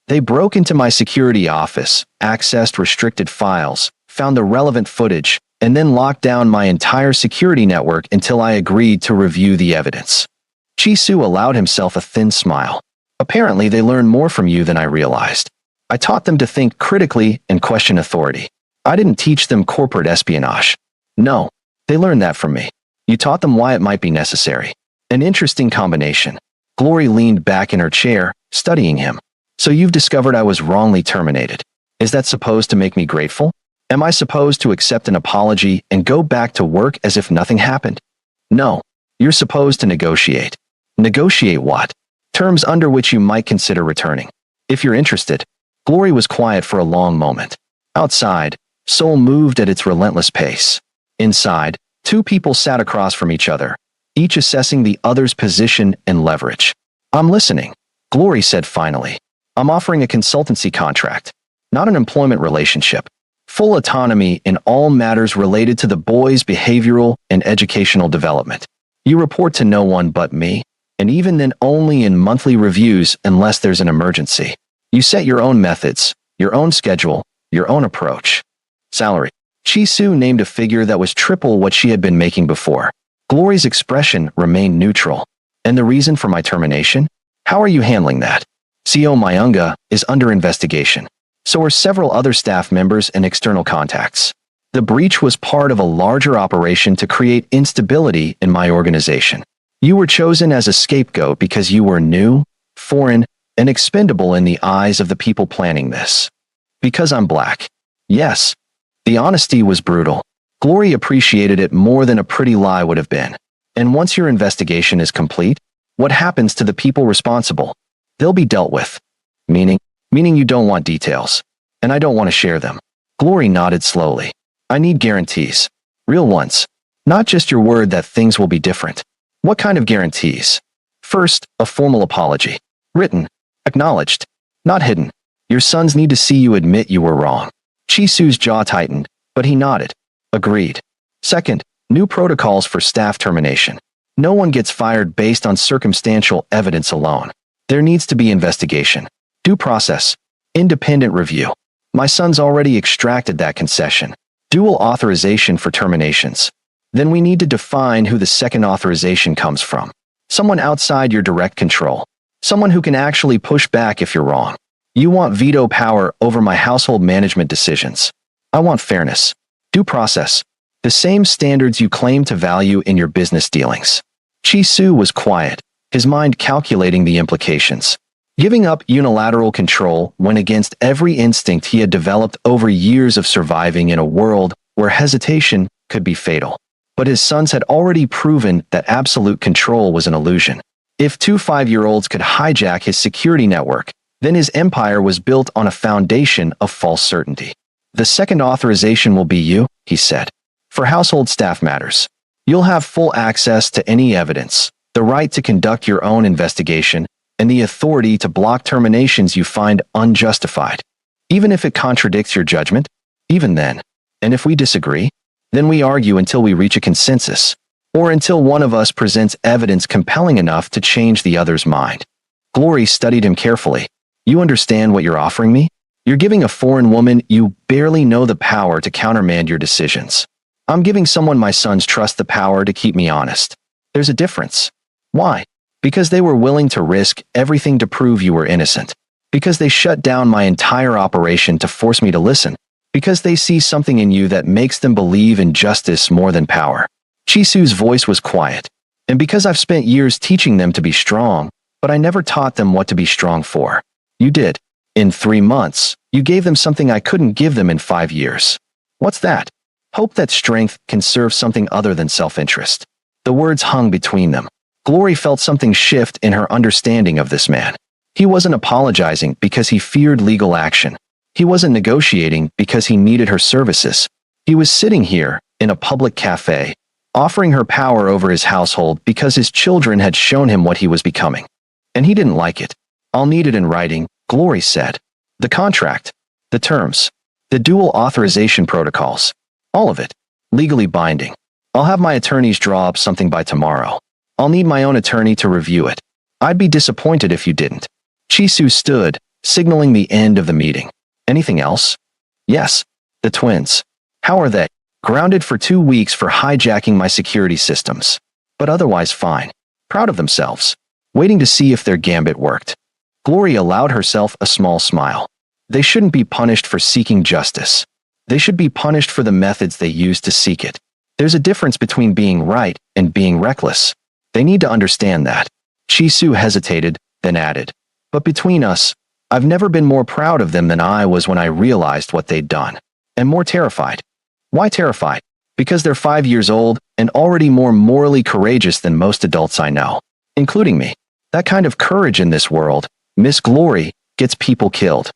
They broke into my security office, accessed restricted files, found the relevant footage, and then locked down my entire security network until I agreed to review the evidence. Chi-soo allowed himself a thin smile. Apparently they learned more from you than I realized. I taught them to think critically and question authority. I didn't teach them corporate espionage. No, they learned that from me. You taught them why it might be necessary. An interesting combination. Glory leaned back in her chair, studying him. So you've discovered I was wrongly terminated. Is that supposed to make me grateful? Am I supposed to accept an apology and go back to work as if nothing happened? No. You're supposed to negotiate. Negotiate what? Terms under which you might consider returning. If you're interested. Glory was quiet for a long moment. Outside, Seoul moved at its relentless pace. Inside, 2 people sat across from each other, each assessing the other's position and leverage. I'm listening, Glory said finally. I'm offering a consultancy contract, not an employment relationship. Full autonomy in all matters related to the boys' behavioral and educational development. You report to no one but me, and even then only in monthly reviews unless there's an emergency. You set your own methods, your own schedule, your own approach. Salary. Chi-soo named a figure that was triple what she had been making before. Glory's expression remained neutral. And the reason for my termination? How are you handling that? CO Myunga is under investigation. So are several other staff members and external contacts. The breach was part of a larger operation to create instability in my organization. You were chosen as a scapegoat because you were new, foreign, and expendable in the eyes of the people planning this. Because I'm black. Yes. The honesty was brutal. Glory appreciated it more than a pretty lie would have been. And once your investigation is complete, what happens to the people responsible? They'll be dealt with. Meaning you don't want details. And I don't want to share them. Glory nodded slowly. I need guarantees. Real ones. Not just your word that things will be different. What kind of guarantees? First, a formal apology. Written. Acknowledged. Not hidden. Your sons need to see you admit you were wrong. Chi-soo's jaw tightened, but he nodded. Agreed. Second, new protocols for staff termination. No one gets fired based on circumstantial evidence alone. There needs to be investigation. Due process. Independent review. My sons already extracted that concession. Dual authorization for terminations. Then we need to define who the second authorization comes from. Someone outside your direct control. Someone who can actually push back if you're wrong. You want veto power over my household management decisions. I want fairness. Due process. The same standards you claim to value in your business dealings. Chi-Su was quiet, his mind calculating the implications. Giving up unilateral control went against every instinct he had developed over years of surviving in a world where hesitation could be fatal. But his sons had already proven that absolute control was an illusion. If 2 5-year-olds could hijack his security network, then his empire was built on a foundation of false certainty. The second authorization will be you, he said. For household staff matters. You'll have full access to any evidence, the right to conduct your own investigation, and the authority to block terminations you find unjustified. Even if it contradicts your judgment, even then. And if we disagree, then we argue until we reach a consensus, or until one of us presents evidence compelling enough to change the other's mind. Glory studied him carefully. You understand what you're offering me? You're giving a foreign woman you barely know the power to countermand your decisions. I'm giving someone my sons trust the power to keep me honest. There's a difference. Why? Because they were willing to risk everything to prove you were innocent. Because they shut down my entire operation to force me to listen. Because they see something in you that makes them believe in justice more than power. Chi-Su's voice was quiet. And because I've spent years teaching them to be strong, but I never taught them what to be strong for. You did. In 3 months, you gave them something I couldn't give them in 5 years. What's that? Hope that strength can serve something other than self-interest. The words hung between them. Glory felt something shift in her understanding of this man. He wasn't apologizing because he feared legal action. He wasn't negotiating because he needed her services. He was sitting here, in a public cafe, offering her power over his household because his children had shown him what he was becoming. And he didn't like it. I'll need it in writing, Glory said. The contract, the terms, the dual authorization protocols, all of it, legally binding. I'll have my attorneys draw up something by tomorrow. I'll need my own attorney to review it. I'd be disappointed if you didn't. Chi-Su stood, signaling the end of the meeting. Anything else? Yes. The twins. How are they? Grounded for 2 weeks for hijacking my security systems. But otherwise fine. Proud of themselves. Waiting to see if their gambit worked. Glory allowed herself a small smile. They shouldn't be punished for seeking justice. They should be punished for the methods they used to seek it. There's a difference between being right and being reckless. They need to understand that. Chi-Su hesitated, then added. But between us, I've never been more proud of them than I was when I realized what they'd done. And more terrified. Why terrified? Because they're 5 years old and already more morally courageous than most adults I know, including me. That kind of courage in this world, Miss Glory, gets people killed.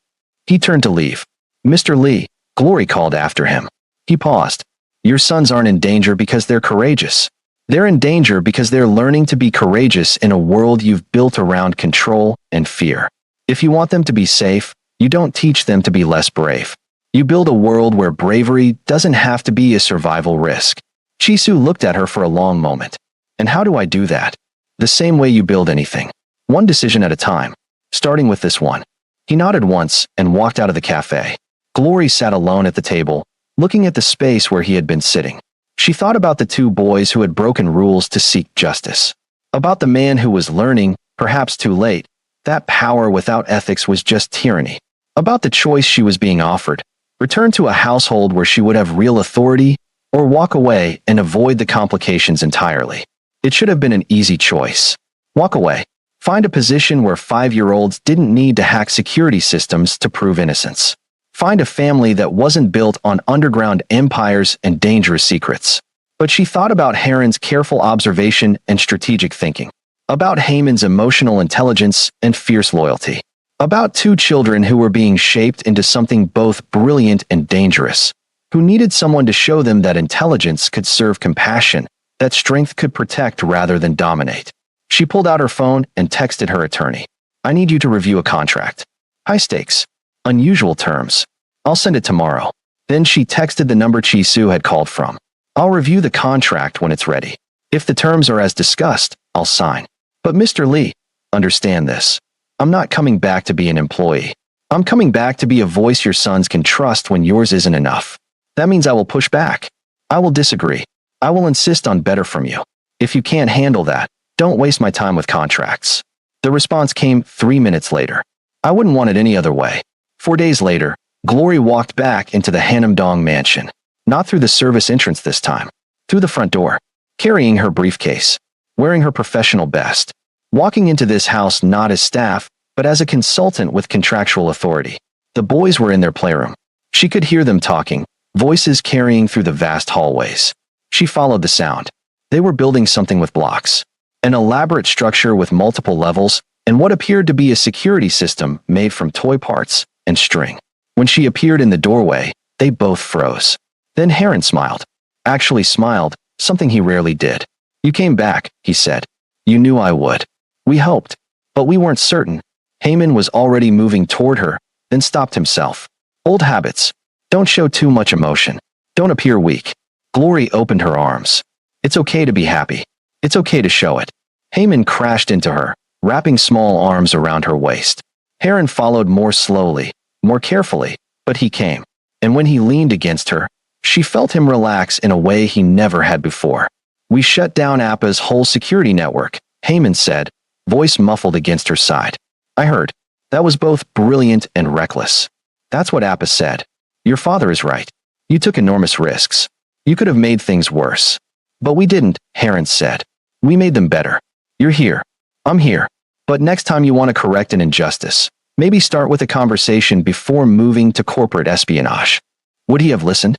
He turned to leave. Mr. Lee, Glory called after him. He paused. Your sons aren't in danger because they're courageous. They're in danger because they're learning to be courageous in a world you've built around control and fear. If you want them to be safe, you don't teach them to be less brave. You build a world where bravery doesn't have to be a survival risk. Chi-Su looked at her for a long moment. And how do I do that? The same way you build anything. One decision at a time. Starting with this one. He nodded once and walked out of the cafe. Glory sat alone at the table, looking at the space where he had been sitting. She thought about the 2 boys who had broken rules to seek justice. About the man who was learning, perhaps too late, that power without ethics was just tyranny. About the choice she was being offered. Return to a household where she would have real authority, or walk away and avoid the complications entirely. It should have been an easy choice. Walk away. Find a position where 5-year-olds didn't need to hack security systems to prove innocence. Find a family that wasn't built on underground empires and dangerous secrets. But she thought about Heron's careful observation and strategic thinking. About Heyman's emotional intelligence and fierce loyalty. About 2 children who were being shaped into something both brilliant and dangerous, who needed someone to show them that intelligence could serve compassion, that strength could protect rather than dominate. She pulled out her phone and texted her attorney. I need you to review a contract. High stakes. Unusual terms. I'll send it tomorrow. Then she texted the number Chi-Su had called from. I'll review the contract when it's ready. If the terms are as discussed, I'll sign. But Mr. Lee, understand this. I'm not coming back to be an employee. I'm coming back to be a voice your sons can trust when yours isn't enough. That means I will push back. I will disagree. I will insist on better from you. If you can't handle that, don't waste my time with contracts. The response came 3 minutes later. I wouldn't want it any other way. 4 days later, Glory walked back into the Hanamdong mansion. Not through the service entrance this time. Through the front door. Carrying her briefcase. Wearing her professional best. Walking into this house not as staff, but as a consultant with contractual authority. The boys were in their playroom. She could hear them talking, voices carrying through the vast hallways. She followed the sound. They were building something with blocks. An elaborate structure with multiple levels, and what appeared to be a security system made from toy parts and string. When she appeared in the doorway, they both froze. Then Heron smiled. Actually smiled, something he rarely did. You came back, he said. You knew I would. We hoped. But we weren't certain. Heyman was already moving toward her, then stopped himself. Old habits. Don't show too much emotion. Don't appear weak. Glory opened her arms. It's okay to be happy. It's okay to show it. Heyman crashed into her, wrapping small arms around her waist. Heron followed more slowly, more carefully, but he came. And when he leaned against her, she felt him relax in a way he never had before. We shut down Appa's whole security network, Heyman said, voice muffled against her side. I heard. That was both brilliant and reckless. That's what Appa said. Your father is right. You took enormous risks. You could have made things worse. But we didn't, Heron said. We made them better. You're here. I'm here. But next time you want to correct an injustice, maybe start with a conversation before moving to corporate espionage. Would he have listened?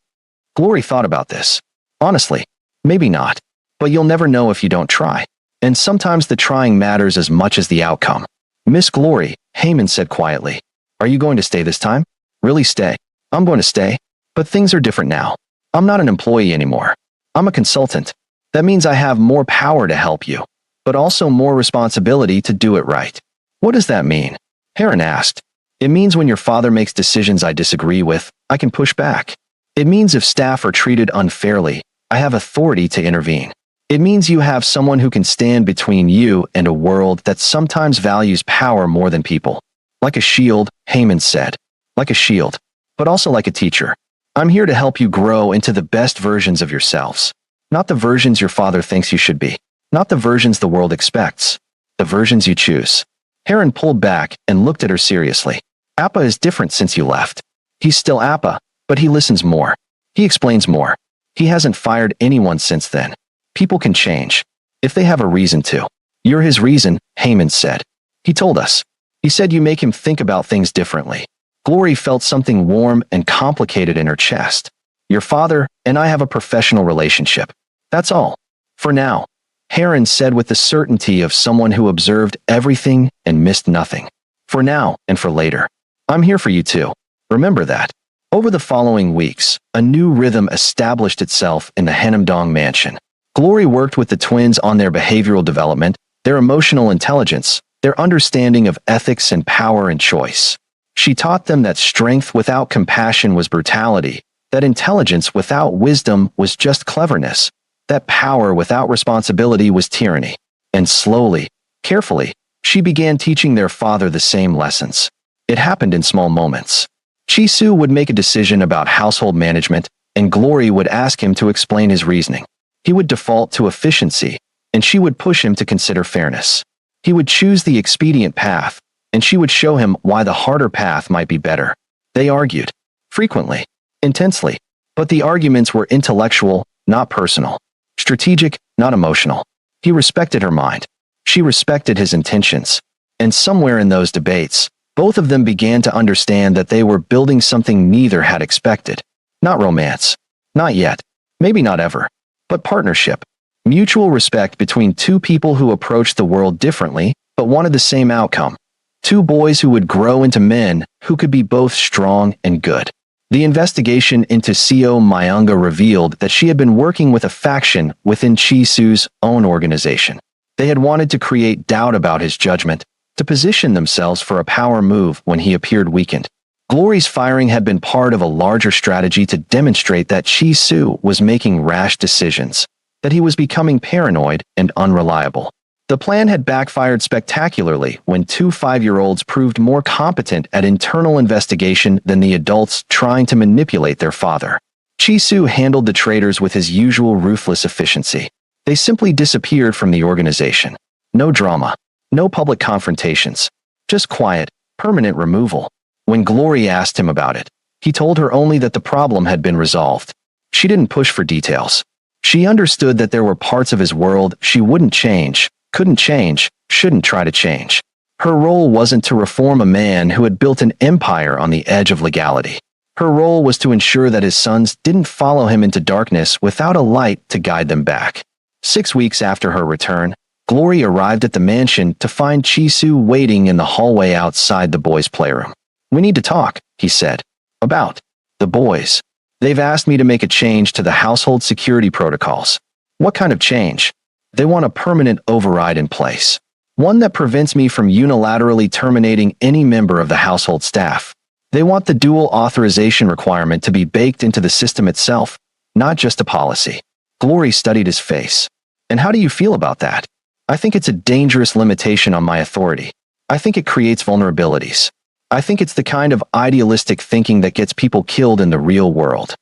Glory thought about this. Honestly, maybe not. But you'll never know if you don't try. And sometimes the trying matters as much as the outcome. Miss Glory, Heyman said quietly. Are you going to stay this time? Really stay? I'm going to stay. But things are different now. I'm not an employee anymore. I'm a consultant. That means I have more power to help you, but also more responsibility to do it right. What does that mean? Heron asked. It means when your father makes decisions I disagree with, I can push back. It means if staff are treated unfairly, I have authority to intervene. It means you have someone who can stand between you and a world that sometimes values power more than people. Like a shield, Heyman said. Like a shield, but also like a teacher. I'm here to help you grow into the best versions of yourselves. Not the versions your father thinks you should be. Not the versions the world expects. The versions you choose. Heron pulled back and looked at her seriously. Appa is different since you left. He's still Appa, but he listens more. He explains more. He hasn't fired anyone since then. People can change. If they have a reason to. You're his reason, Heyman said. He told us. He said you make him think about things differently. Glory felt something warm and complicated in her chest. Your father and I have a professional relationship. That's all. For now, Heron said with the certainty of someone who observed everything and missed nothing. For now and for later. I'm here for you too. Remember that. Over the following weeks, a new rhythm established itself in the Hanamdong mansion. Glory worked with the twins on their behavioral development, their emotional intelligence, their understanding of ethics and power and choice. She taught them that strength without compassion was brutality, that intelligence without wisdom was just cleverness, that power without responsibility was tyranny. And slowly, carefully, she began teaching their father the same lessons. It happened in small moments. Chisu would make a decision about household management, and Glory would ask him to explain his reasoning. He would default to efficiency, and she would push him to consider fairness. He would choose the expedient path, and she would show him why the harder path might be better. They argued. Frequently. Intensely. But the arguments were intellectual, not personal. Strategic, not emotional. He respected her mind. She respected his intentions. And somewhere in those debates, both of them began to understand that they were building something neither had expected. Not romance. Not yet. Maybe not ever. But partnership. Mutual respect between two people who approached the world differently, but wanted the same outcome. Two boys who would grow into men who could be both strong and good. The investigation into Seo Myunga revealed that she had been working with a faction within Chisu's own organization. They had wanted to create doubt about his judgment, to position themselves for a power move when he appeared weakened. Glory's firing had been part of a larger strategy to demonstrate that Chisu was making rash decisions, that he was becoming paranoid and unreliable. The plan had backfired spectacularly when two 5-year-olds proved more competent at internal investigation than the adults trying to manipulate their father. Chisu handled the traitors with his usual ruthless efficiency. They simply disappeared from the organization. No drama. No public confrontations. Just quiet, permanent removal. When Glory asked him about it, he told her only that the problem had been resolved. She didn't push for details. She understood that there were parts of his world she wouldn't change, couldn't change, shouldn't try to change. Her role wasn't to reform a man who had built an empire on the edge of legality. Her role was to ensure that his sons didn't follow him into darkness without a light to guide them back. 6 weeks after her return, Glory arrived at the mansion to find Chisu waiting in the hallway outside the boys' playroom. "We need to talk," he said. "About the boys. They've asked me to make a change to the household security protocols." "What kind of change?" "They want a permanent override in place. One that prevents me from unilaterally terminating any member of the household staff. They want the dual authorization requirement to be baked into the system itself, not just a policy." Glory studied his face. "And how do you feel about that?" "I think it's a dangerous limitation on my authority. I think it creates vulnerabilities. I think it's the kind of idealistic thinking that gets people killed in the real world.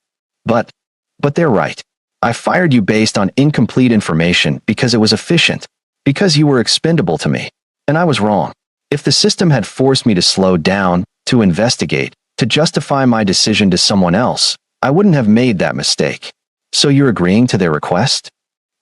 But they're right. I fired you based on incomplete information because it was efficient, because you were expendable to me. And I was wrong. If the system had forced me to slow down, to investigate, to justify my decision to someone else, I wouldn't have made that mistake. So you're agreeing to their request?"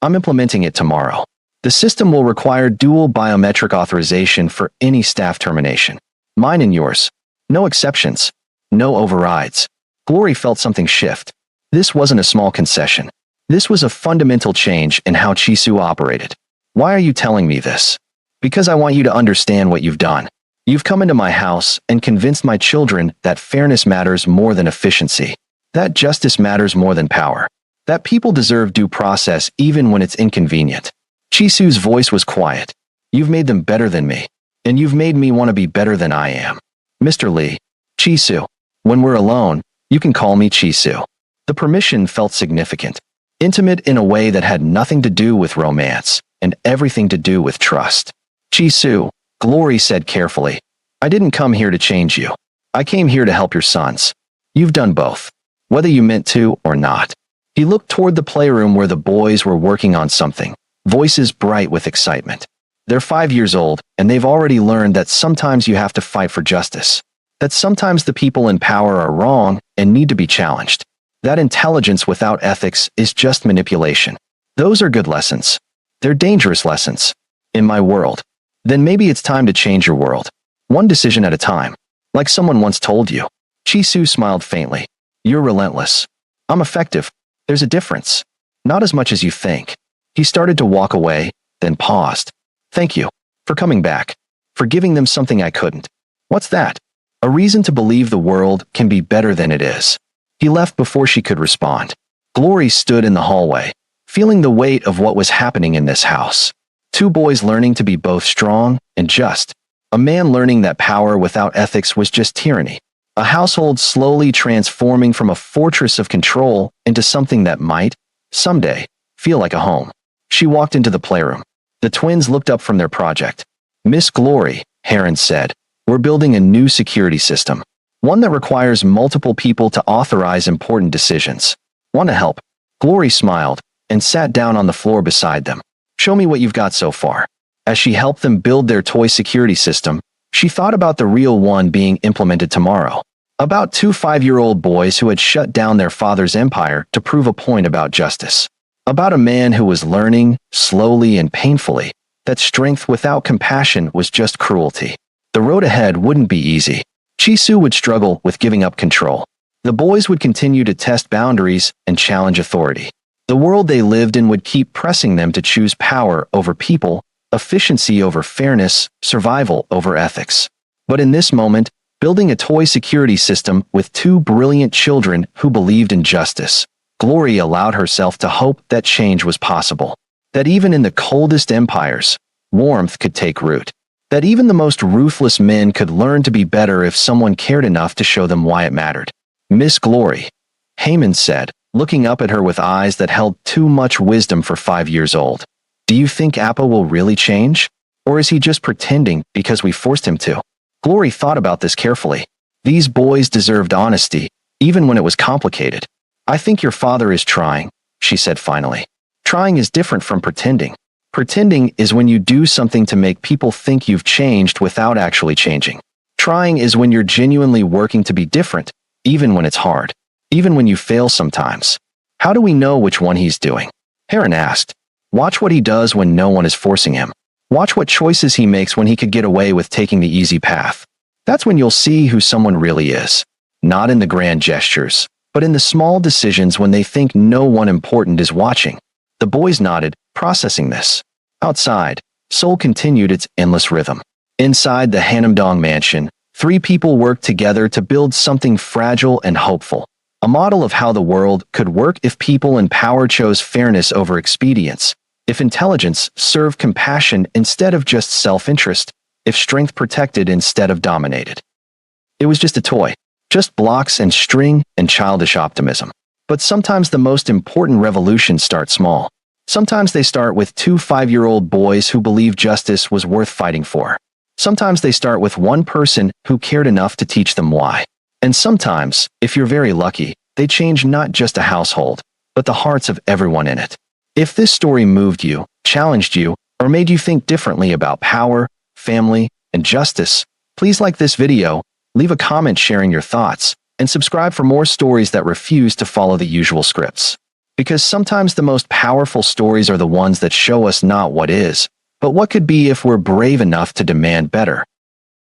"I'm implementing it tomorrow. The system will require dual biometric authorization for any staff termination. Mine and yours. No exceptions. No overrides." Glory felt something shift. This wasn't a small concession. This was a fundamental change in how Chisu operated. "Why are you telling me this?" "Because I want you to understand what you've done. You've come into my house and convinced my children that fairness matters more than efficiency, that justice matters more than power, that people deserve due process even when it's inconvenient." Chisu's voice was quiet. "You've made them better than me, and you've made me want to be better than I am. Mr. Lee." "Chisu. When we're alone, you can call me Chisu." The permission felt significant, intimate in a way that had nothing to do with romance, and everything to do with trust. "Chisu," Glory said carefully, "I didn't come here to change you. I came here to help your sons. You've done both, whether you meant to or not." He looked toward the playroom where the boys were working on something, voices bright with excitement. They're 5 years old, and they've already learned that sometimes you have to fight for justice. That sometimes the people in power are wrong and need to be challenged. That intelligence without ethics is just manipulation. Those are good lessons. They're dangerous lessons. In my world. Then maybe it's time to change your world. One decision at a time. Like someone once told you. Chisu smiled faintly. "You're relentless. I'm effective. There's a difference. Not as much as you think." He started to walk away, then paused. "Thank you. For coming back. For giving them something I couldn't." "What's that?" "A reason to believe the world can be better than it is." He left before she could respond. Glory stood in the hallway, feeling the weight of what was happening in this house. 2 boys learning to be both strong and just. A man learning that power without ethics was just tyranny. A household slowly transforming from a fortress of control into something that might, someday, feel like a home. She walked into the playroom. The twins looked up from their project. "Miss Glory," Heron said, "we're building a new security system. One that requires multiple people to authorize important decisions. Want to help?" Glory smiled and sat down on the floor beside them. "Show me what you've got so far." As she helped them build their toy security system, she thought about the real one being implemented tomorrow. About 2 5-year-old boys who had shut down their father's empire to prove a point about justice. About a man who was learning, slowly and painfully, that strength without compassion was just cruelty. The road ahead wouldn't be easy. Chisu would struggle with giving up control. The boys would continue to test boundaries and challenge authority. The world they lived in would keep pressing them to choose power over people, efficiency over fairness, survival over ethics. But in this moment, building a toy security system with 2 brilliant children who believed in justice, Glory allowed herself to hope that change was possible. That even in the coldest empires, warmth could take root. That even the most ruthless men could learn to be better if someone cared enough to show them why it mattered. "Miss Glory," Heyman said, looking up at her with eyes that held too much wisdom for 5 years old. "Do you think Appa will really change? Or is he just pretending because we forced him to?" Glory thought about this carefully. These boys deserved honesty, even when it was complicated. I think your father is trying, she said finally. Trying is different from pretending. Pretending is when you do something to make people think you've changed without actually changing. Trying is when you're genuinely working to be different, even when it's hard, even when you fail sometimes. How do we know which one he's doing? Heron asked. Watch what he does when no one is forcing him. Watch what choices he makes when he could get away with taking the easy path. That's when you'll see who someone really is. Not in the grand gestures, but in the small decisions when they think no one important is watching. The boys nodded, processing this. Outside, Seoul continued its endless rhythm. Inside the Hanamdong mansion, 3 people worked together to build something fragile and hopeful. A model of how the world could work if people in power chose fairness over expedience, if intelligence served compassion instead of just self-interest, if strength protected instead of dominated. It was just a toy, just blocks and string and childish optimism. But sometimes the most important revolutions start small. Sometimes they start with 2 5-year-old boys who believe justice was worth fighting for. Sometimes they start with one person who cared enough to teach them why. And sometimes, if you're very lucky, they change not just a household, but the hearts of everyone in it. If this story moved you, challenged you, or made you think differently about power, family, and justice, please like this video, leave a comment sharing your thoughts, and subscribe for more stories that refuse to follow the usual scripts. Because sometimes the most powerful stories are the ones that show us not what is, but what could be if we're brave enough to demand better.